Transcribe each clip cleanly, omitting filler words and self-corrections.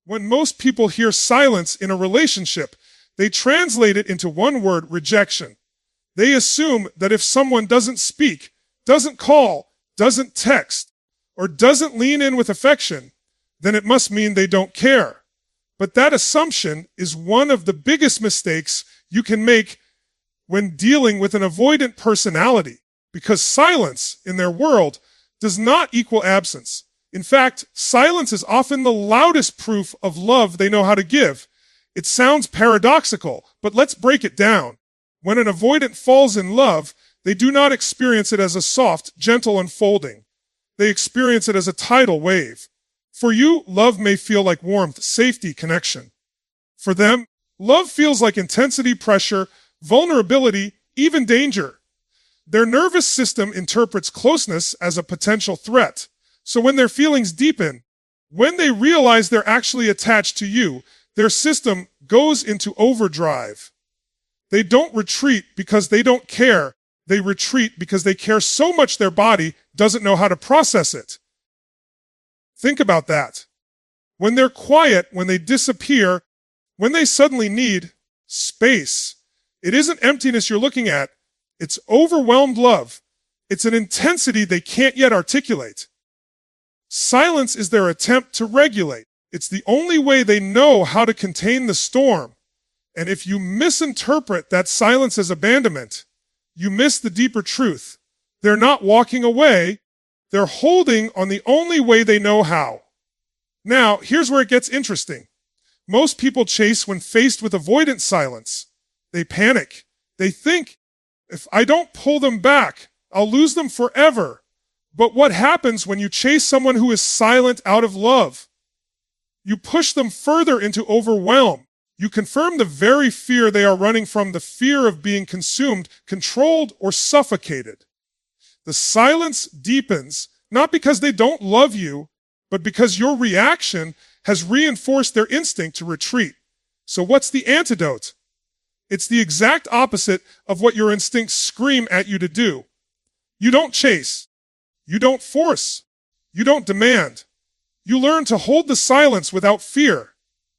When most people hear silence in a relationship, they translate it into one word: rejection. They assume that if someone doesn't speak, doesn't call, doesn't text, or doesn't lean in with affection, then it must mean they don't care. But that assumption is one of the biggest mistakes you can make when dealing with an avoidant personality, because silence in their world does not equal absence. In fact, silence is often the loudest proof of love they know how to give. It sounds paradoxical, but let's break it down. When an avoidant falls in love, they do not experience it as a soft, gentle unfolding. They experience it as a tidal wave. For you, love may feel like warmth, safety, connection. For them, love feels like intensity, pressure, vulnerability, even danger. Their nervous system interprets closeness as a potential threat. So when their feelings deepen, when they realize they're actually attached to you, their system goes into overdrive. They don't retreat because they don't care. They retreat because they care so much their body doesn't know how to process it. Think about that. When they're quiet, when they disappear, when they suddenly need space, it isn't emptiness you're looking at. It's overwhelmed love. It's an intensity they can't yet articulate. Silence is their attempt to regulate. It's the only way they know how to contain the storm. And if you misinterpret that silence as abandonment, you miss the deeper truth. They're not walking away. They're holding on the only way they know how. Now, here's where it gets interesting. Most people chase when faced with avoidant silence. They panic. They think, if I don't pull them back, I'll lose them forever. But what happens when you chase someone who is silent out of love? You push them further into overwhelm. You confirm the very fear they are running from, the fear of being consumed, controlled, or suffocated. The silence deepens, not because they don't love you, but because your reaction has reinforced their instinct to retreat. So what's the antidote? It's the exact opposite of what your instincts scream at you to do. You don't chase. You don't force. You don't demand. You learn to hold the silence without fear.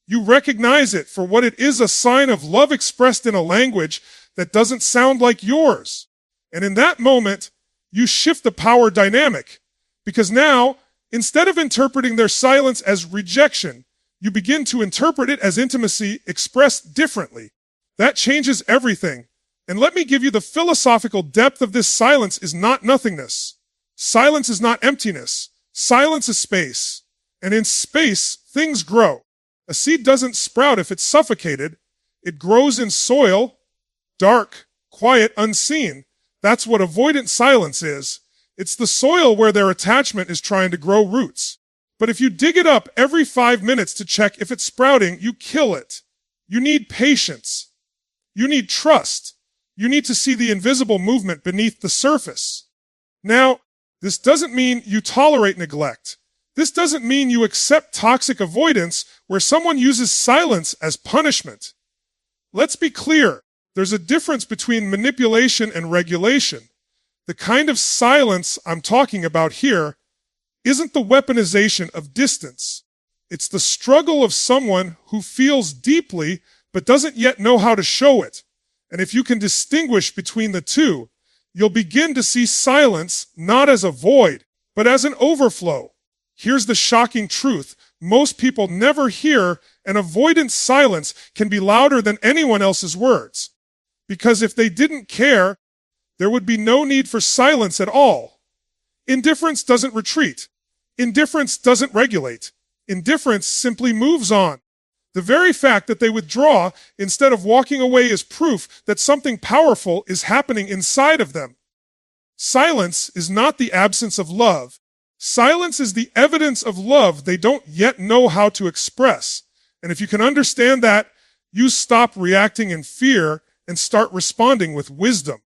You recognize it for what it is: a sign of love expressed in a language that doesn't sound like yours. And in that moment, you shift the power dynamic, because now, instead of interpreting their silence as rejection, you begin to interpret it as intimacy expressed differently. That changes everything. And let me give you the philosophical depth of this: silence is not nothingness. Silence is not emptiness. Silence is space. And in space, things grow. A seed doesn't sprout if it's suffocated. It grows in soil, dark, quiet, unseen. That's what avoidant silence is. It's the soil where their attachment is trying to grow roots. But if you dig it up every 5 minutes to check if it's sprouting, you kill it. You need patience. You need trust. You need to see the invisible movement beneath the surface. Now, this doesn't mean you tolerate neglect. This doesn't mean you accept toxic avoidance where someone uses silence as punishment. Let's be clear. There's a difference between manipulation and regulation. The kind of silence I'm talking about here isn't the weaponization of distance. It's the struggle of someone who feels deeply but doesn't yet know how to show it. And if you can distinguish between the two, you'll begin to see silence not as a void, but as an overflow. Here's the shocking truth. Most people never hear an avoidant silence can be louder than anyone else's words. Because if they didn't care, there would be no need for silence at all. Indifference doesn't retreat. Indifference doesn't regulate. Indifference simply moves on. The very fact that they withdraw instead of walking away is proof that something powerful is happening inside of them. Silence is not the absence of love. Silence is the evidence of love they don't yet know how to express. And if you can understand that, you stop reacting in fear and start responding with wisdom.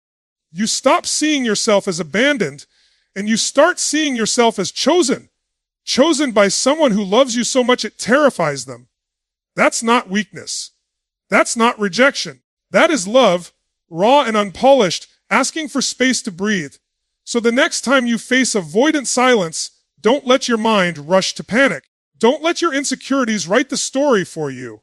You stop seeing yourself as abandoned, and you start seeing yourself as chosen. Chosen by someone who loves you so much it terrifies them. That's not weakness. That's not rejection. That is love, raw and unpolished, asking for space to breathe. So the next time you face avoidant silence, don't let your mind rush to panic. Don't let your insecurities write the story for you.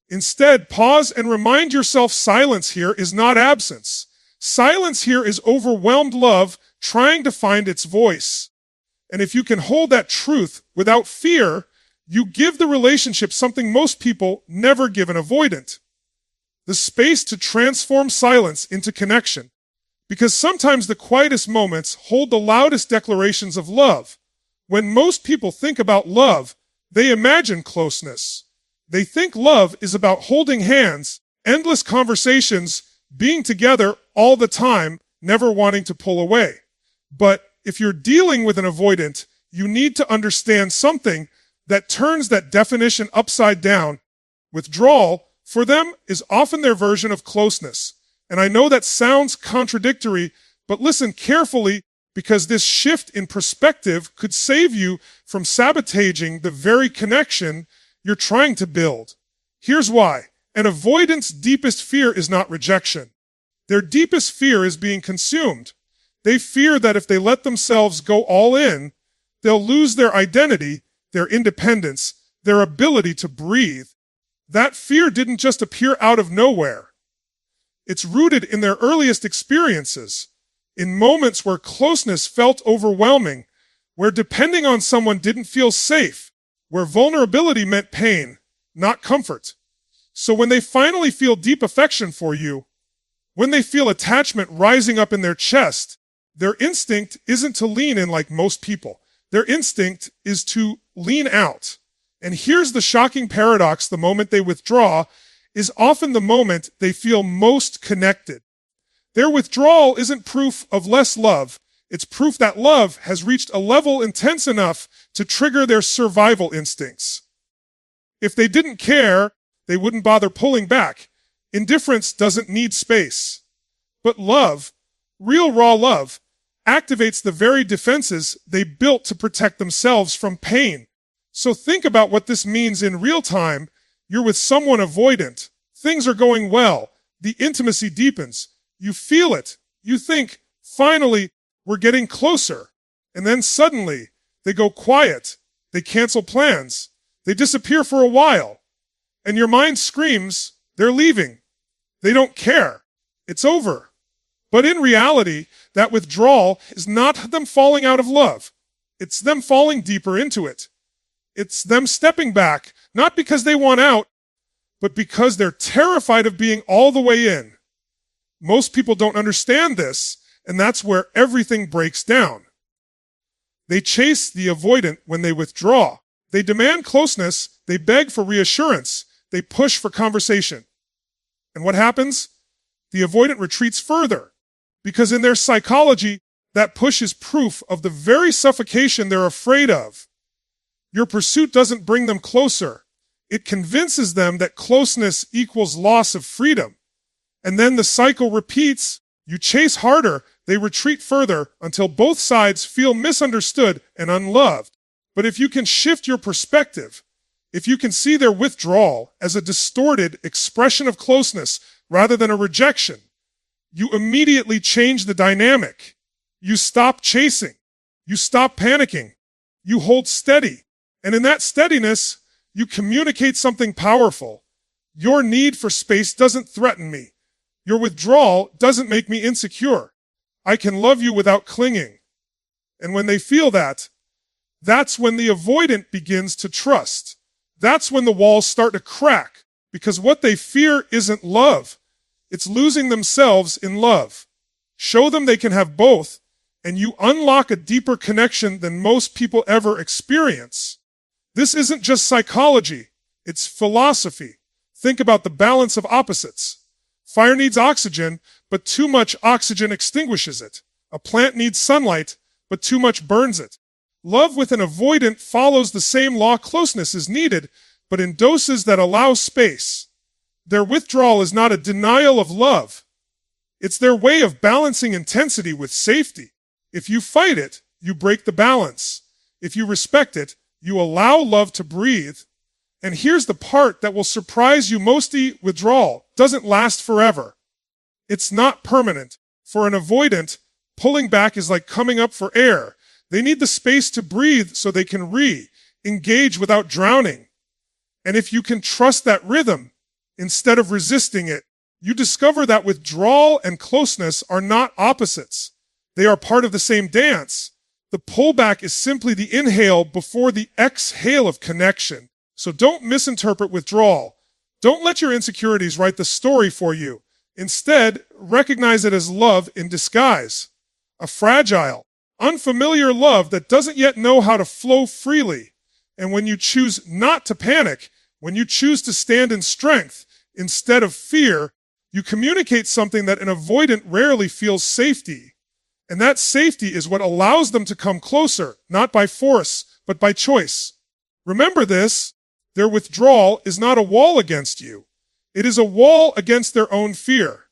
Instead, pause and remind yourself silence here is not absence. Silence here is overwhelmed love trying to find its voice. And if you can hold that truth without fear, you give the relationship something most people never give an avoidant: the space to transform silence into connection. Because sometimes the quietest moments hold the loudest declarations of love. When most people think about love, they imagine closeness. They think love is about holding hands, endless conversations, being together all the time, never wanting to pull away. But if you're dealing with an avoidant, you need to understand something that turns that definition upside down. Withdrawal, for them, is often their version of closeness. And I know that sounds contradictory, but listen carefully, because this shift in perspective could save you from sabotaging the very connection you're trying to build. Here's why. An avoidant's deepest fear is not rejection. Their deepest fear is being consumed. They fear that if they let themselves go all in, they'll lose their identity, their independence, their ability to breathe. That fear didn't just appear out of nowhere. It's rooted in their earliest experiences, in moments where closeness felt overwhelming, where depending on someone didn't feel safe, where vulnerability meant pain, not comfort. So when they finally feel deep affection for you, when they feel attachment rising up in their chest, their instinct isn't to lean in like most people. Their instinct is to lean out. And here's the shocking paradox: the moment they withdraw is often the moment they feel most connected. Their withdrawal isn't proof of less love. It's proof that love has reached a level intense enough to trigger their survival instincts. If they didn't care, they wouldn't bother pulling back. Indifference doesn't need space. But love, real raw love, activates the very defenses they built to protect themselves from pain. So think about what this means in real time. You're with someone avoidant. Things are going well. The intimacy deepens. You feel it. You think, finally, we're getting closer. And then suddenly, they go quiet. They cancel plans. They disappear for a while. And your mind screams, they're leaving. They don't care. It's over. But in reality, that withdrawal is not them falling out of love. It's them falling deeper into it. It's them stepping back, not because they want out, but because they're terrified of being all the way in. Most people don't understand this, and that's where everything breaks down. They chase the avoidant when they withdraw. They demand closeness. They beg for reassurance. They push for conversation. And what happens? The avoidant retreats further, because in their psychology, that push is proof of the very suffocation they're afraid of. Your pursuit doesn't bring them closer. It convinces them that closeness equals loss of freedom. And then the cycle repeats. You chase harder, they retreat further until both sides feel misunderstood and unloved. But if you can shift your perspective, if you can see their withdrawal as a distorted expression of closeness rather than a rejection, you immediately change the dynamic. You stop chasing. You stop panicking. You hold steady. And in that steadiness, you communicate something powerful. Your need for space doesn't threaten me. Your withdrawal doesn't make me insecure. I can love you without clinging. And when they feel that, that's when the avoidant begins to trust. That's when the walls start to crack, because what they fear isn't love. It's losing themselves in love. Show them they can have both, and you unlock a deeper connection than most people ever experience. This isn't just psychology, it's philosophy. Think about the balance of opposites. Fire needs oxygen, but too much oxygen extinguishes it. A plant needs sunlight, but too much burns it. Love with an avoidant follows the same law. Closeness is needed, but in doses that allow space. Their withdrawal is not a denial of love. It's their way of balancing intensity with safety. If you fight it, you break the balance. If you respect it, you allow love to breathe. And here's the part that will surprise you most: the withdrawal doesn't last forever. It's not permanent. For an avoidant, pulling back is like coming up for air. They need the space to breathe so they can engage without drowning. And if you can trust that rhythm instead of resisting it, you discover that withdrawal and closeness are not opposites. They are part of the same dance. The pullback is simply the inhale before the exhale of connection. So don't misinterpret withdrawal. Don't let your insecurities write the story for you. Instead, recognize it as love in disguise. A fragile, unfamiliar love that doesn't yet know how to flow freely. And when you choose not to panic, when you choose to stand in strength instead of fear, you communicate something that an avoidant rarely feels: safety. And that safety is what allows them to come closer, not by force, but by choice. Remember this: their withdrawal is not a wall against you. It is a wall against their own fear.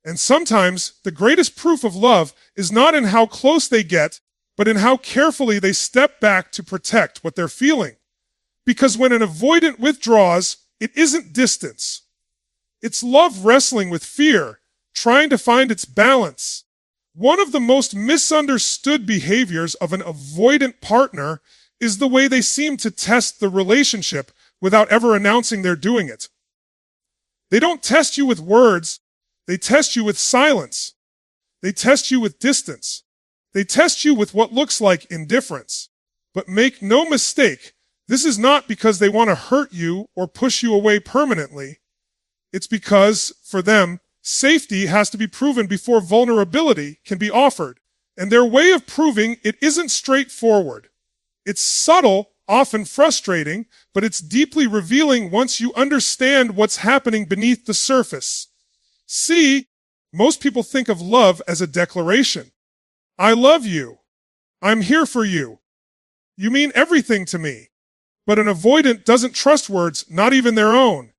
And sometimes the greatest proof of love is not in how close they get, but in how carefully they step back to protect what they're feeling. Because when an avoidant withdraws, it isn't distance. It's love wrestling with fear, trying to find its balance. One of the most misunderstood behaviors of an avoidant partner is the way they seem to test the relationship without ever announcing they're doing it. They don't test you with words. They test you with silence. They test you with distance. They test you with what looks like indifference. But make no mistake, this is not because they want to hurt you or push you away permanently. It's because, for them, safety has to be proven before vulnerability can be offered. And their way of proving it isn't straightforward. It's subtle, often frustrating, but it's deeply revealing once you understand what's happening beneath the surface. See, most people think of love as a declaration. I love you. I'm here for you. You mean everything to me. But an avoidant doesn't trust words, not even their own.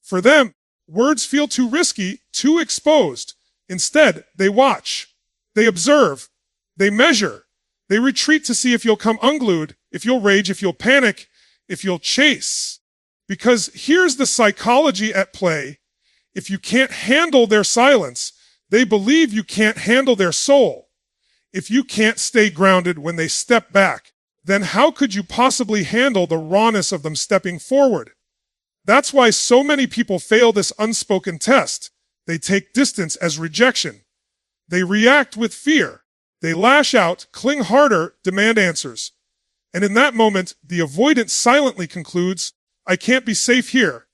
For them, words feel too risky, too exposed. Instead, they watch. They observe. They measure. They retreat to see if you'll come unglued, if you'll rage, if you'll panic, if you'll chase. Because here's the psychology at play. If you can't handle their silence, they believe you can't handle their soul. If you can't stay grounded when they step back, then how could you possibly handle the rawness of them stepping forward? That's why so many people fail this unspoken test. They take distance as rejection. They react with fear. They lash out, cling harder, demand answers. And in that moment, the avoidant silently concludes, I can't be safe here.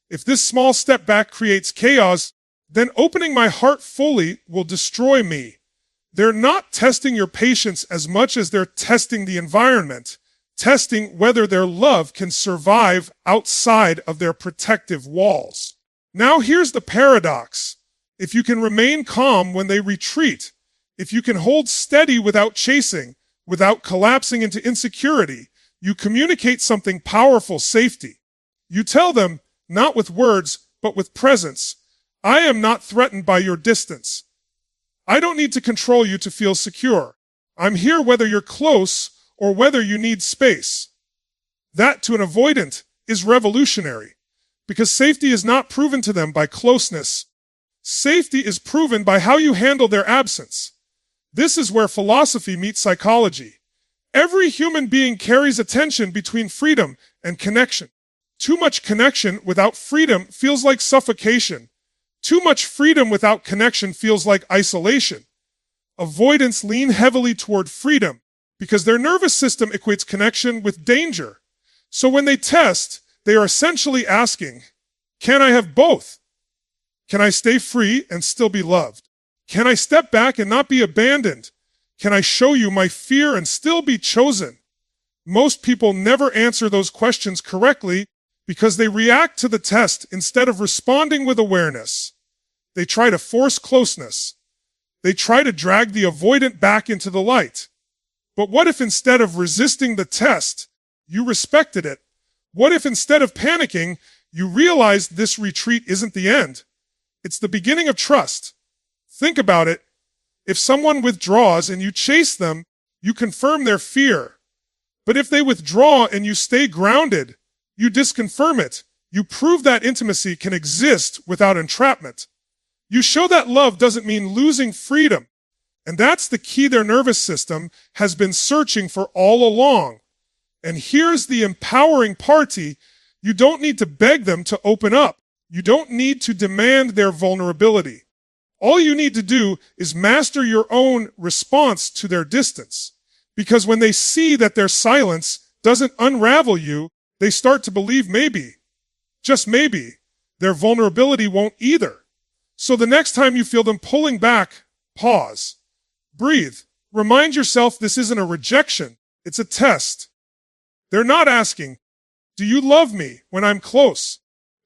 If this small step back creates chaos, then opening my heart fully will destroy me. They're not testing your patience as much as they're testing the environment, testing whether their love can survive outside of their protective walls. Now here's the paradox. If you can remain calm when they retreat, if you can hold steady without chasing, without collapsing into insecurity, you communicate something powerful: safety. You tell them, not with words, but with presence, I am not threatened by your distance. I don't need to control you to feel secure. I'm here whether you're close or whether you need space. That, to an avoidant, is revolutionary, because safety is not proven to them by closeness. Safety is proven by how you handle their absence. This is where philosophy meets psychology. Every human being carries a tension between freedom and connection. Too much connection without freedom feels like suffocation. Too much freedom without connection feels like isolation. Avoidants lean heavily toward freedom because their nervous system equates connection with danger. So when they test, they are essentially asking, can I have both? Can I stay free and still be loved? Can I step back and not be abandoned? Can I show you my fear and still be chosen? Most people never answer those questions correctly because they react to the test instead of responding with awareness. They try to force closeness. They try to drag the avoidant back into the light. But what if instead of resisting the test, you respected it? What if instead of panicking, you realized this retreat isn't the end? It's the beginning of trust. Think about it. If someone withdraws and you chase them, you confirm their fear. But if they withdraw and you stay grounded, you disconfirm it. You prove that intimacy can exist without entrapment. You show that love doesn't mean losing freedom. And that's the key their nervous system has been searching for all along. And here's the empowering party. You don't need to beg them to open up. You don't need to demand their vulnerability. All you need to do is master your own response to their distance. Because when they see that their silence doesn't unravel you, they start to believe maybe, just maybe, their vulnerability won't either. So the next time you feel them pulling back, pause, breathe, remind yourself this isn't a rejection, it's a test. They're not asking, do you love me when I'm close?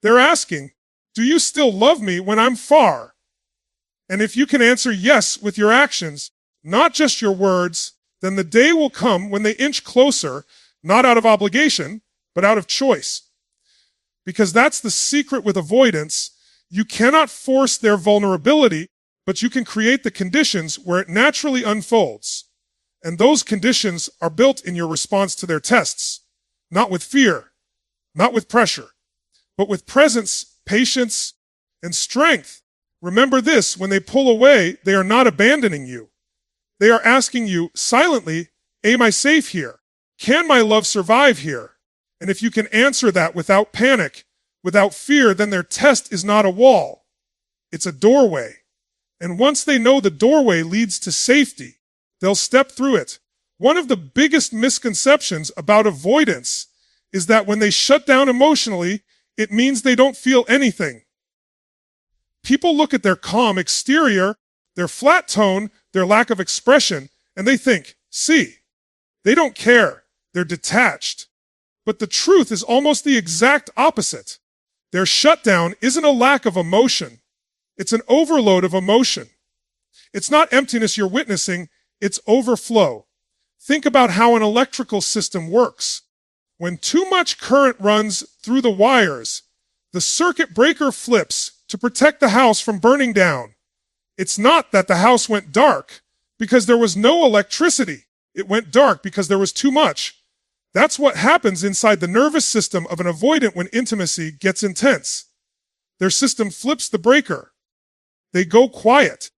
They're asking, do you still love me when I'm far? And if you can answer yes with your actions, not just your words, then the day will come when they inch closer, not out of obligation, but out of choice. Because that's the secret with avoidance. You cannot force their vulnerability, but you can create the conditions where it naturally unfolds. And those conditions are built in your response to their tests, not with fear, not with pressure, but with presence, patience, and strength. Remember this, when they pull away, they are not abandoning you. They are asking you silently, am I safe here? Can my love survive here? And if you can answer that without panic, without fear, then their test is not a wall. It's a doorway. And once they know the doorway leads to safety, they'll step through it. One of the biggest misconceptions about avoidance is that when they shut down emotionally, it means they don't feel anything. People look at their calm exterior, their flat tone, their lack of expression, and they think, see, they don't care. They're detached. But the truth is almost the exact opposite. Their shutdown isn't a lack of emotion. It's an overload of emotion. It's not emptiness you're witnessing, it's overflow. Think about how an electrical system works. When too much current runs through the wires, the circuit breaker flips to protect the house from burning down. It's not that the house went dark because there was no electricity. It went dark because there was too much. That's what happens inside the nervous system of an avoidant when intimacy gets intense. Their system flips the breaker. They go quiet.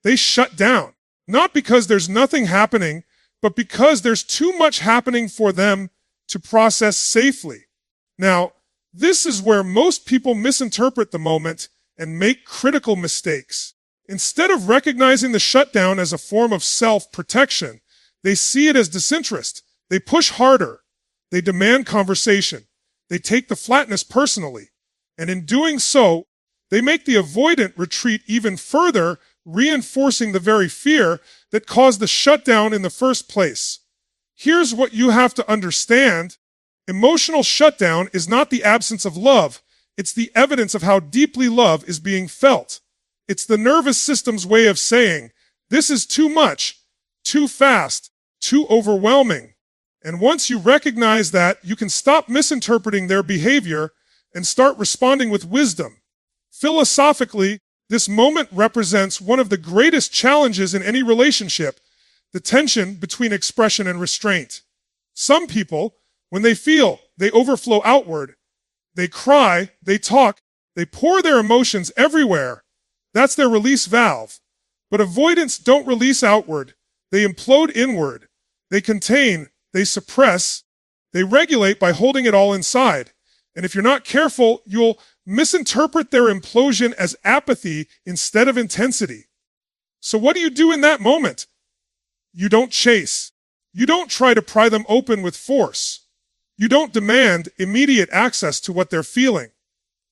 They shut down. Not because there's nothing happening, but because there's too much happening for them to process safely. Now, this is where most people misinterpret the moment and make critical mistakes. Instead of recognizing the shutdown as a form of self-protection, they see it as disinterest. They push harder. They demand conversation. They take the flatness personally. And in doing so, they make the avoidant retreat even further, reinforcing the very fear that caused the shutdown in the first place. Here's what you have to understand. Emotional shutdown is not the absence of love. It's the evidence of how deeply love is being felt. It's the nervous system's way of saying, this is too much, too fast, too overwhelming. And once you recognize that, you can stop misinterpreting their behavior and start responding with wisdom. Philosophically, this moment represents one of the greatest challenges in any relationship, the tension between expression and restraint. Some people, when they feel, they overflow outward. They cry, they talk, they pour their emotions everywhere. That's their release valve. But avoidants don't release outward. They implode inward. They contain, they suppress, they regulate by holding it all inside. And if you're not careful, you'll misinterpret their implosion as apathy instead of intensity. So what do you do in that moment? You don't chase. You don't try to pry them open with force. You don't demand immediate access to what they're feeling.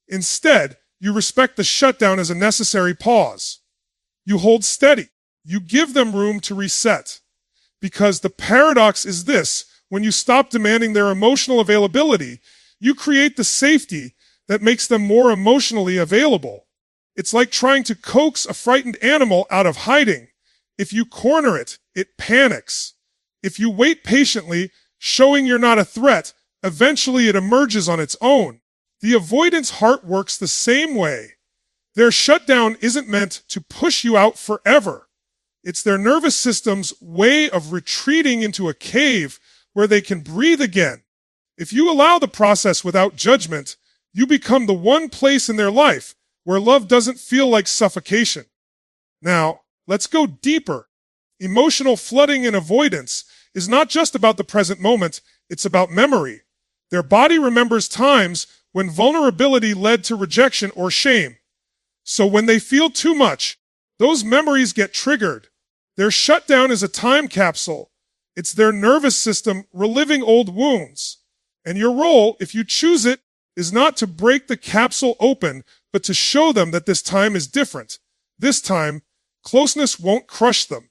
Instead, you respect the shutdown as a necessary pause. You hold steady. You give them room to reset. Because the paradox is this: when you stop demanding their emotional availability, you create the safety that makes them more emotionally available. It's like trying to coax a frightened animal out of hiding. If you corner it, it panics. If you wait patiently, showing you're not a threat, eventually it emerges on its own. The avoidant's heart works the same way. Their shutdown isn't meant to push you out forever. It's their nervous system's way of retreating into a cave where they can breathe again. If you allow the process without judgment, you become the one place in their life where love doesn't feel like suffocation. Now, let's go deeper. Emotional flooding and avoidance is not just about the present moment, It's about memory. Their body remembers times when vulnerability led to rejection or shame. So when they feel too much, those memories get triggered. Their shutdown is a time capsule. It's their nervous system reliving old wounds. And your role, if you choose it, is not to break the capsule open, but to show them that this time is different. This time, closeness won't crush them.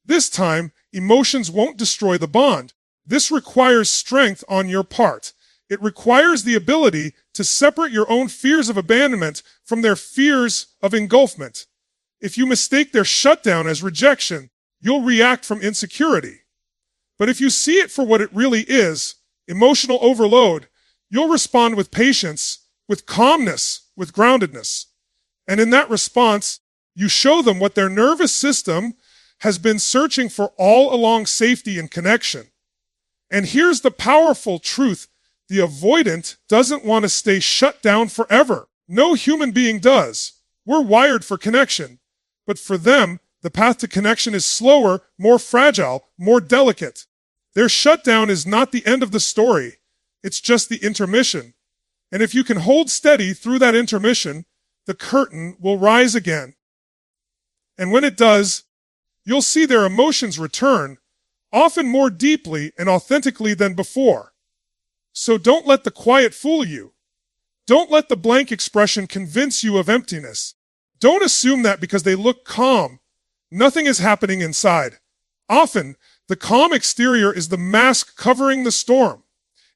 This time, emotions won't destroy the bond. This requires strength on your part. It requires the ability to separate your own fears of abandonment from their fears of engulfment. If you mistake their shutdown as rejection, you'll react from insecurity. But if you see it for what it really is, emotional overload, you'll respond with patience, with calmness, with groundedness. And in that response, you show them what their nervous system has been searching for all along: safety and connection. And here's the powerful truth. The avoidant doesn't want to stay shut down forever. No human being does. We're wired for connection. But for them, the path to connection is slower, more fragile, more delicate. Their shutdown is not the end of the story. It's just the intermission. And if you can hold steady through that intermission, the curtain will rise again. And when it does, you'll see their emotions return, often more deeply and authentically than before. So don't let the quiet fool you. Don't let the blank expression convince you of emptiness. Don't assume that because they look calm, nothing is happening inside. Often, the calm exterior is the mask covering the storm.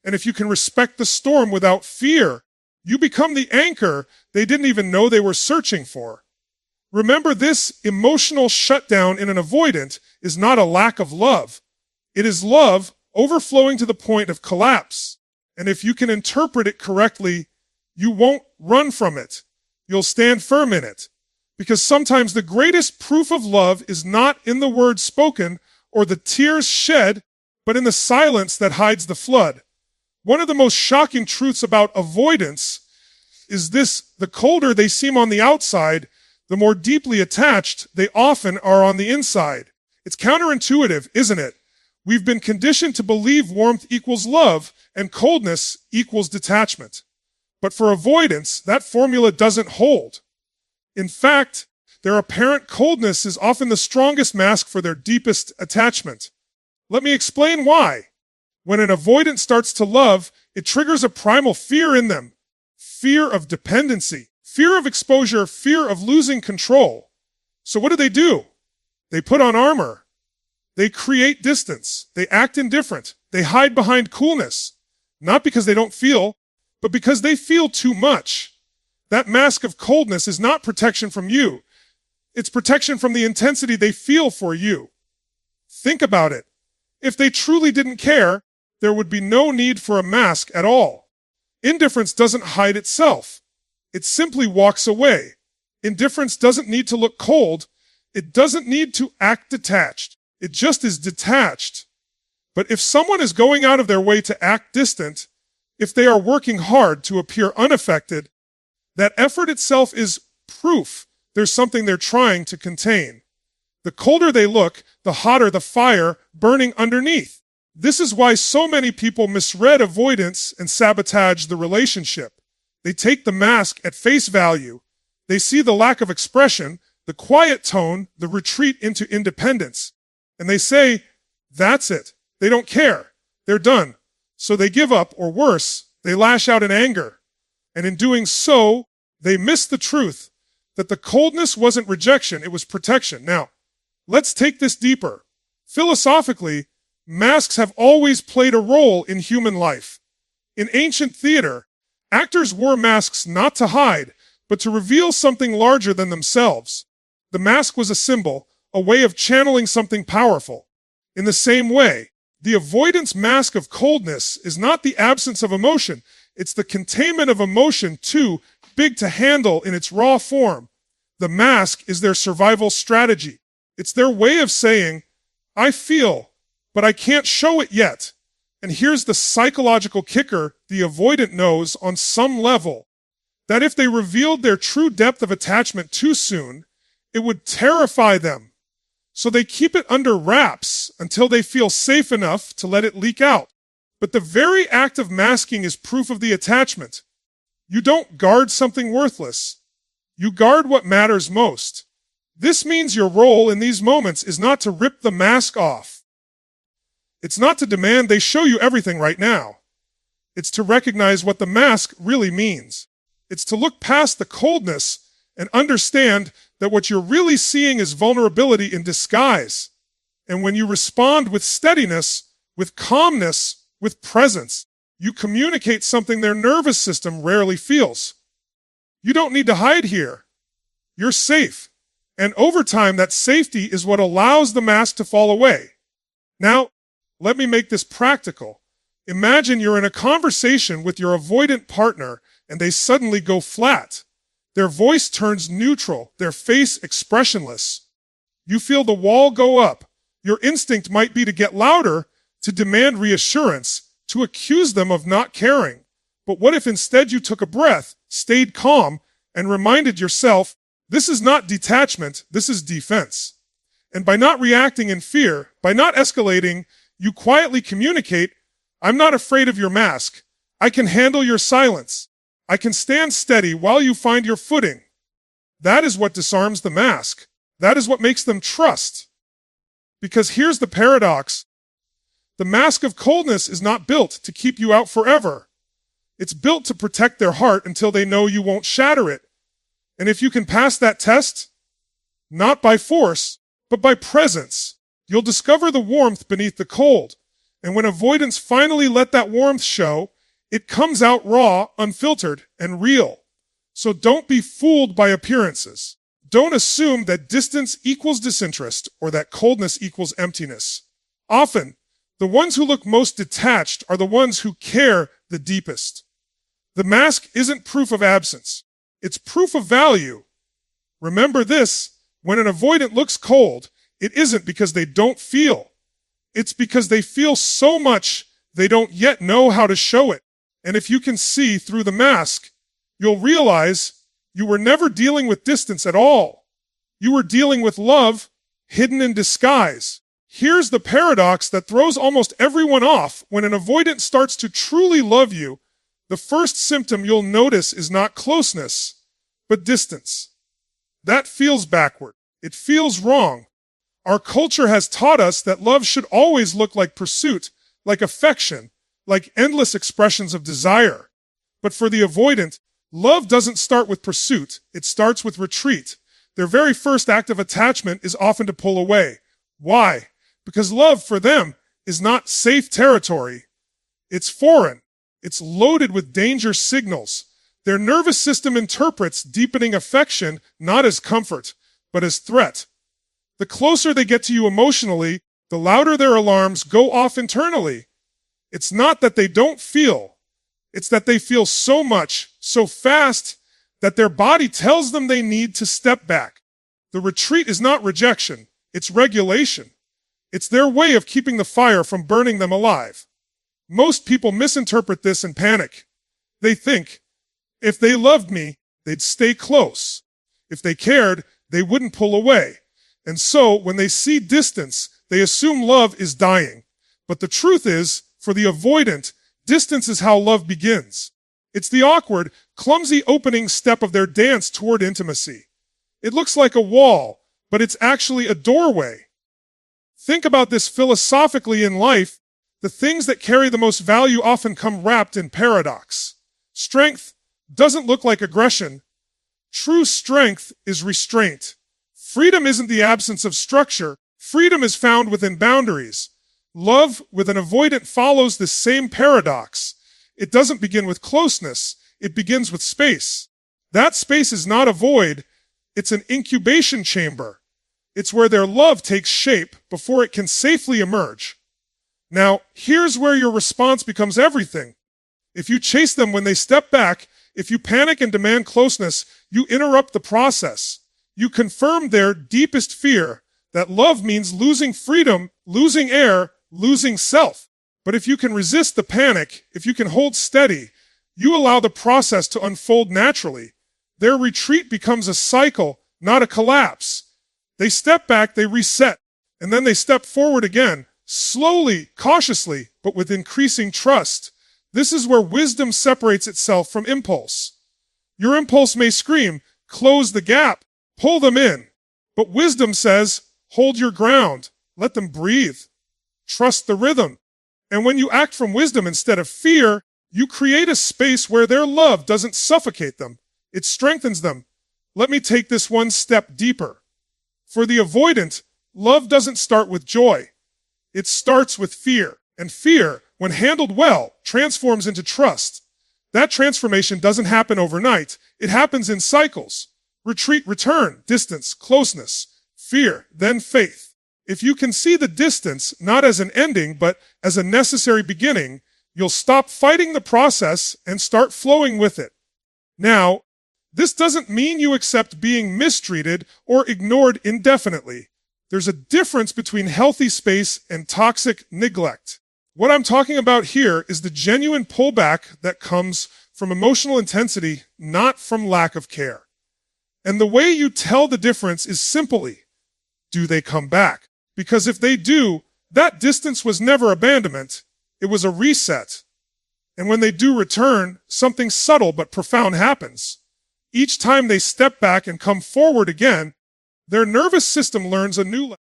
And if you can respect the storm without fear, you become the anchor they didn't even know they were searching for. Remember, this emotional shutdown in an avoidant is not a lack of love. It is love overflowing to the point of collapse. And if you can interpret it correctly, you won't run from it. You'll stand firm in it. Because sometimes the greatest proof of love is not in the words spoken or the tears shed, but in the silence that hides the flood. One of the most shocking truths about avoidance is this: the colder they seem on the outside, the more deeply attached they often are on the inside. It's counterintuitive, isn't it? We've been conditioned to believe warmth equals love and coldness equals detachment. But for avoidance, that formula doesn't hold. In fact, their apparent coldness is often the strongest mask for their deepest attachment. Let me explain why. When an avoidant starts to love, it triggers a primal fear in them. Fear of dependency, fear of exposure, fear of losing control. So what do? They put on armor. They create distance. They act indifferent. They hide behind coolness. Not because they don't feel, but because they feel too much. That mask of coldness is not protection from you. It's protection from the intensity they feel for you. Think about it. If they truly didn't care, there would be no need for a mask at all. Indifference doesn't hide itself. It simply walks away. Indifference doesn't need to look cold. It doesn't need to act detached. It just is detached. But if someone is going out of their way to act distant, if they are working hard to appear unaffected, that effort itself is proof there's something they're trying to contain. The colder they look, the hotter the fire burning underneath. This is why so many people misread avoidance and sabotage the relationship. They take the mask at face value. They see the lack of expression, the quiet tone, the retreat into independence. And they say, that's it. They don't care. They're done. So they give up, or worse, they lash out in anger. And in doing so, they miss the truth that the coldness wasn't rejection, it was protection. Now, let's take this deeper. Philosophically, masks have always played a role in human life. In ancient theater, actors wore masks not to hide, but to reveal something larger than themselves. The mask was a symbol, a way of channeling something powerful. In the same way, the avoidance mask of coldness is not the absence of emotion, it's the containment of emotion too big to handle in its raw form. The mask is their survival strategy. It's their way of saying, I feel, but I can't show it yet. And here's the psychological kicker: the avoidant knows on some level that if they revealed their true depth of attachment too soon, it would terrify them. So they keep it under wraps until they feel safe enough to let it leak out. But the very act of masking is proof of the attachment. You don't guard something worthless. You guard what matters most. This means your role in these moments is not to rip the mask off. It's not to demand they show you everything right now. It's to recognize what the mask really means. It's to look past the coldness and understand that what you're really seeing is vulnerability in disguise. And when you respond with steadiness, with calmness, with presence, you communicate something their nervous system rarely feels. You don't need to hide here. You're safe. And over time, that safety is what allows the mask to fall away. Now, let me make this practical. Imagine you're in a conversation with your avoidant partner and they suddenly go flat. Their voice turns neutral, their face expressionless. You feel the wall go up. Your instinct might be to get louder, to demand reassurance, to accuse them of not caring. But what if instead you took a breath, stayed calm, and reminded yourself, this is not detachment, this is defense. And by not reacting in fear, by not escalating, you quietly communicate, I'm not afraid of your mask. I can handle your silence. I can stand steady while you find your footing. That is what disarms the mask. That is what makes them trust. Because here's the paradox. The mask of coldness is not built to keep you out forever. It's built to protect their heart until they know you won't shatter it. And if you can pass that test, not by force, but by presence, you'll discover the warmth beneath the cold. And when avoidants finally let that warmth show, it comes out raw, unfiltered, and real. So don't be fooled by appearances. Don't assume that distance equals disinterest or that coldness equals emptiness. Often, the ones who look most detached are the ones who care the deepest. The mask isn't proof of absence. It's proof of value. Remember this, when an avoidant looks cold, it isn't because they don't feel. It's because they feel so much they don't yet know how to show it. And if you can see through the mask, you'll realize you were never dealing with distance at all. You were dealing with love, hidden in disguise. Here's the paradox that throws almost everyone off. When an avoidant starts to truly love you, the first symptom you'll notice is not closeness, but distance. That feels backward. It feels wrong. Our culture has taught us that love should always look like pursuit, like affection, like endless expressions of desire. But for the avoidant, love doesn't start with pursuit. It starts with retreat. Their very first act of attachment is often to pull away. Why? Because love for them is not safe territory. It's foreign. It's loaded with danger signals. Their nervous system interprets deepening affection not as comfort, but as threat. The closer they get to you emotionally, the louder their alarms go off internally. It's not that they don't feel. It's that they feel so much, so fast, that their body tells them they need to step back. The retreat is not rejection. It's regulation. It's their way of keeping the fire from burning them alive. Most people misinterpret this and panic. They think, if they loved me, they'd stay close. If they cared, they wouldn't pull away. And so, when they see distance, they assume love is dying. But the truth is, for the avoidant, distance is how love begins. It's the awkward, clumsy opening step of their dance toward intimacy. It looks like a wall, but it's actually a doorway. Think about this philosophically in life. The things that carry the most value often come wrapped in paradox. Strength doesn't look like aggression. True strength is restraint. Freedom isn't the absence of structure. Freedom is found within boundaries. Love with an avoidant follows this same paradox. It doesn't begin with closeness. It begins with space. That space is not a void. It's an incubation chamber. It's where their love takes shape before it can safely emerge. Now, here's where your response becomes everything. If you chase them when they step back, if you panic and demand closeness, you interrupt the process. You confirm their deepest fear, that love means losing freedom, losing air, losing self. But if you can resist the panic, if you can hold steady, you allow the process to unfold naturally. Their retreat becomes a cycle, not a collapse. They step back, they reset, and then they step forward again, slowly, cautiously, but with increasing trust. This is where wisdom separates itself from impulse. Your impulse may scream, close the gap, pull them in. But wisdom says, hold your ground, let them breathe, trust the rhythm. And when you act from wisdom instead of fear, you create a space where their love doesn't suffocate them. It strengthens them. Let me take this one step deeper. For the avoidant, love doesn't start with joy. It starts with fear. And fear, when handled well, transforms into trust. That transformation doesn't happen overnight. It happens in cycles. Retreat, return, distance, closeness, fear, then faith. If you can see the distance not as an ending, but as a necessary beginning, you'll stop fighting the process and start flowing with it. Now, this doesn't mean you accept being mistreated or ignored indefinitely. There's a difference between healthy space and toxic neglect. What I'm talking about here is the genuine pullback that comes from emotional intensity, not from lack of care. And the way you tell the difference is simply, do they come back? Because if they do, that distance was never abandonment, it was a reset. And when they do return, something subtle but profound happens. Each time they step back and come forward again, their nervous system learns a new lesson.